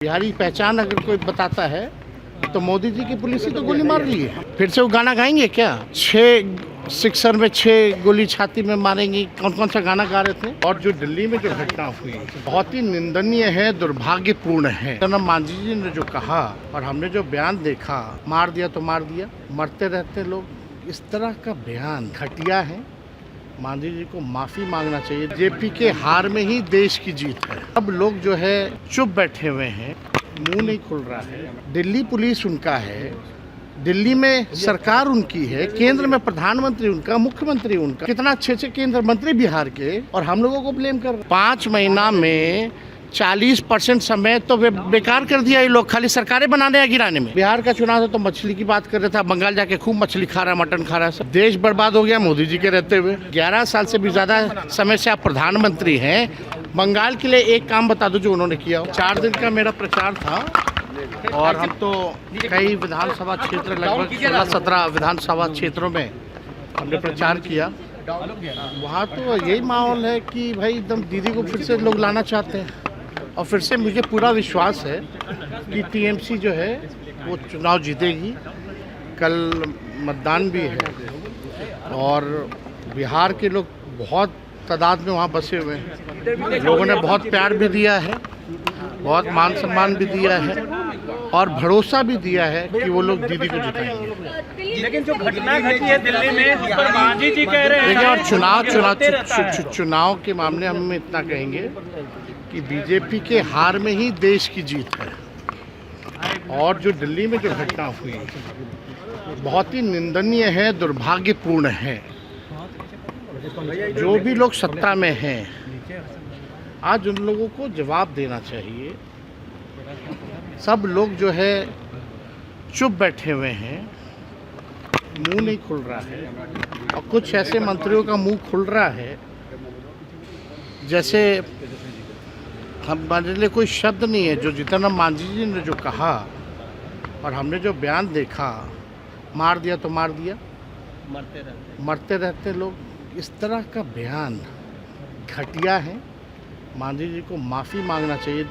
बिहारी पहचान अगर कोई बताता है तो मोदी जी की पुलिस ही तो गोली मार रही है। फिर से वो गाना गाएंगे क्या? 6 सिक्सर में 6 गोली छाती में मारेंगी, कौन कौन सा गाना गा रहे थे। और जो दिल्ली में जो घटना हुई बहुत ही निंदनीय है, दुर्भाग्यपूर्ण है। जनाब मांझी जी ने जो कहा और हमने जो बयान देखा, मार दिया तो मार दिया, मरते रहते लोग, इस तरह का बयान घटिया है। मांझी जी को माफ़ी मांगना चाहिए। जेपी के हार में ही देश की जीत है। अब लोग जो है चुप बैठे हुए हैं, मुंह नहीं खुल रहा है। दिल्ली पुलिस उनका है, दिल्ली में सरकार उनकी है, केंद्र में प्रधानमंत्री उनका, मुख्यमंत्री उनका, कितना अच्छे केंद्र मंत्री बिहार के, और हम लोगों को ब्लेम कर रहे हैं। 5 महीना में 40% समय तो बेकार कर दिया ये लोग, खाली सरकारें बनाने या गिराने में। बिहार का चुनाव तो मछली की बात कर रहा था, बंगाल जाके खूब मछली खा रहा, मटन खा रहा। सब देश बर्बाद हो गया मोदी जी के रहते हुए। 11 साल से भी ज्यादा समय से आप प्रधानमंत्री हैं। बंगाल के लिए एक काम बता दो जो उन्होंने किया। 4 दिन का मेरा प्रचार था और हम तो कई विधानसभा क्षेत्र, लगभग 16-17 विधानसभा क्षेत्रों में हमने प्रचार किया। वहाँ तो यही माहौल है कि भाई एकदम दीदी को फिर से लोग लाना चाहते हैं। और फिर से मुझे पूरा विश्वास है कि टीएमसी जो है वो चुनाव जीतेगी। कल मतदान भी है और बिहार के लोग बहुत तादाद में वहाँ बसे हुए हैं। लोगों ने बहुत प्यार भी दिया है, बहुत मान सम्मान भी दिया है और भरोसा भी दिया है कि वो लोग दीदी को जिताएंगे। लेकिन जो घटना घटी है दिल्ली में, उस पर मांझी जी कह रहे हैं। देखिए, और चुनाव के मामले हम इतना कहेंगे कि बीजेपी के हार में ही देश की जीत है। और जो दिल्ली में जो घटना हुई बहुत ही निंदनीय है, दुर्भाग्यपूर्ण है। जो भी लोग सत्ता में हैं, आज उन लोगों को जवाब देना चाहिए। सब लोग जो है चुप बैठे हुए हैं, मुंह नहीं खुल रहा है। और कुछ ऐसे मंत्रियों का मुंह खुल रहा है जैसे हमारे लिए कोई शब्द नहीं है। जो जितना मांझी जी ने जो कहा और हमने जो बयान देखा, मार दिया तो मार दिया, मरते रहते लोग, इस तरह का बयान घटिया है। मांझी जी को माफ़ी मांगना चाहिए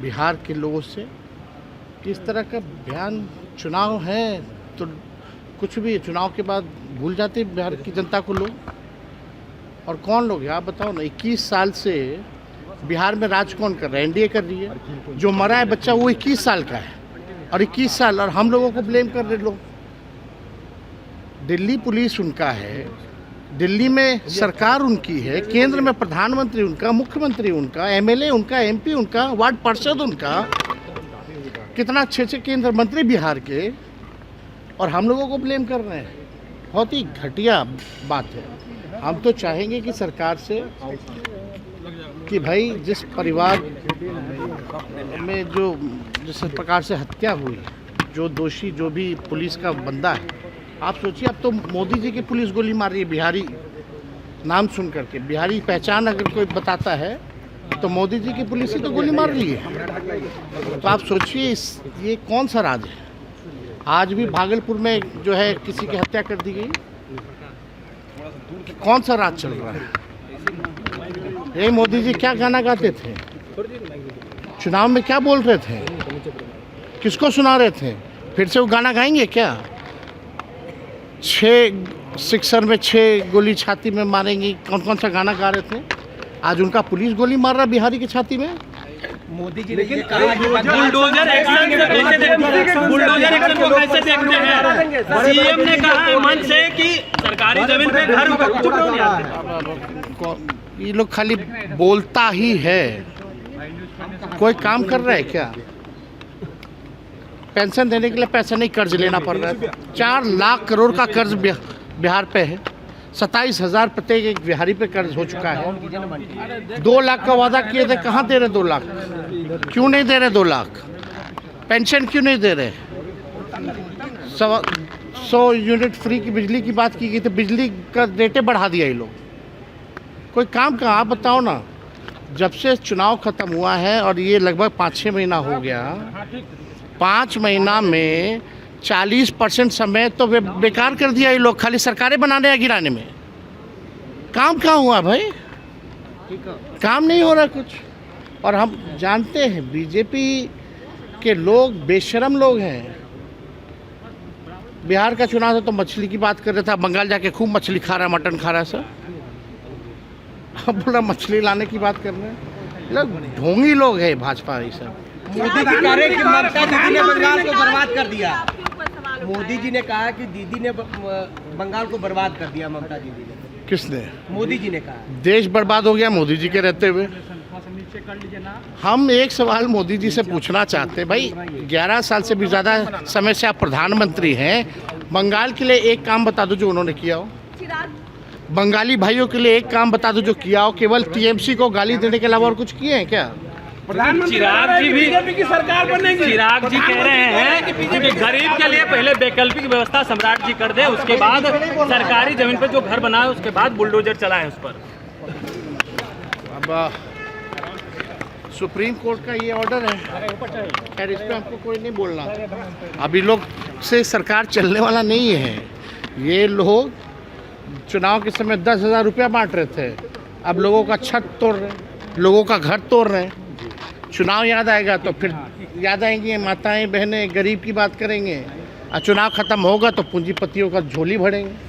बिहार के लोगों से। इस तरह का बयान, चुनाव है तो कुछ भी चुनाव के बाद भूल जाते बिहार की जनता को लोग। और कौन लोग है आप बताओ ना। 21 साल से बिहार में राज कौन कर रहा है? एनडीए कर रही है। जो मरा है बच्चा वो 21 साल का है और 21 साल, और हम लोगों को ब्लेम कर रहे लोग। दिल्ली पुलिस उनका है, दिल्ली में सरकार उनकी है, केंद्र में प्रधानमंत्री उनका, मुख्यमंत्री उनका, एमएलए उनका, एमपी उनका, वार्ड पार्षद उनका, कितना अच्छे केंद्र मंत्री बिहार के, और हम लोगों को ब्लेम कर रहे हैं। बहुत ही घटिया बात है। हम तो चाहेंगे कि सरकार से कि भाई जिस परिवार में जो जिस प्रकार से हत्या हुई, जो दोषी, जो भी पुलिस का बंदा है, आप सोचिए, अब तो मोदी जी की पुलिस गोली मार रही है। बिहारी नाम सुन करके, बिहारी पहचान अगर कोई बताता है तो मोदी जी की पुलिस ही तो गोली मार रही है। तो आप सोचिए ये कौन सा राज है। आज भी भागलपुर में जो है किसी की हत्या कर दी गई। कौन सा राज चल रहा है? ये मोदी जी क्या गाना गाते थे, चुनाव में क्या बोल रहे थे, किसको सुना रहे थे? फिर से वो गाना गाएंगे क्या? 6 सिक्सर में 6 गोली छाती में मारेंगी, कौन कौन सा गाना गा रहे थे। आज उनका पुलिस गोली मार रहा बिहारी की छाती में। मोदी जी ने बुलडोजर एक्शन को कैसे देखते हैं? सीएम ने कहा मंच से कि सरकारी जमीन पे घर, ये लोग खाली बोलता ही है, कोई काम कर रहा है क्या? पेंशन देने के लिए पैसा नहीं, कर्ज लेना पड़ रहा है। 4 लाख करोड़ का कर्ज बिहार पे है। 27,000 प्रत्येक एक बिहारी पे कर्ज हो चुका है। 2 लाख का वादा किए थे, कहाँ दे रहे 2 लाख? क्यों नहीं दे रहे 2 लाख? पेंशन क्यों नहीं दे रहे? 100 यूनिट फ्री की बिजली की बात की गई थी, बिजली का रेटें बढ़ा दिया ये लोग। कोई काम कहाँ आप बताओ ना। जब से चुनाव खत्म हुआ है और ये लगभग 5-6 महीना हो गया, 5 महीना में 40% समय तो बेकार कर दिया ये लोग, खाली सरकारें बनाने या गिराने में। काम कहाँ हुआ भाई? काम नहीं हो रहा कुछ। और हम जानते हैं बीजेपी के लोग बेशरम लोग हैं। बिहार का चुनाव था तो मछली की बात कर रहा था, बंगाल जाके खूब मछली खा रहा है, मटन खा रहा है सर। अब बोला मछली लाने की बात कर रहे हैं। लोग ढोंगी लोग हैं भाजपा ये सब। मोदी जी कह रहे हैं कि ममता दीदी ने बंगाल को बर्बाद कर दिया। मोदी जी ने कहा कि दीदी ने बंगाल को बर्बाद कर दिया। ममता दीदी ने, किसने? मोदी जी ने कहा। देश बर्बाद हो गया मोदी जी के रहते हुए। हम एक सवाल मोदी जी से पूछना चाहते हैं, भाई 11 साल से भी ज़्यादा समय से आप प्रधानमंत्री हैं, बंगाल के लिए एक काम बता दो जो उन्होंने किया हो। बंगाली भाइयों के लिए एक काम बता दो जो किया हो। केवल टीएमसी को गाली देने के अलावा और कुछ किए हैं क्या? चिराग जी भी बीजेपी की सरकार बनेगी। चिराग जी कह रहे हैं कि गरीब के लिए पहले वैकल्पिक व्यवस्था सम्राट जी कर दे, उसके बाद सरकारी जमीन पर जो घर बनाए उसके बाद बुलडोजर चलाए उस पर। अब सुप्रीम कोर्ट का ये ऑर्डर है, खैर इस पर हमको कोई नहीं बोलना। अभी लोग से सरकार चलने वाला नहीं है। ये लोग चुनाव के समय 10,000 रुपया बांट रहे थे, अब लोगों का छत तोड़ रहे हैं, लोगों का घर तोड़ रहे हैं। चुनाव याद आएगा तो फिर याद आएंगी माताएं बहनें, गरीब की बात करेंगे, और चुनाव खत्म होगा तो पूंजीपतियों का झोली भरेंगे।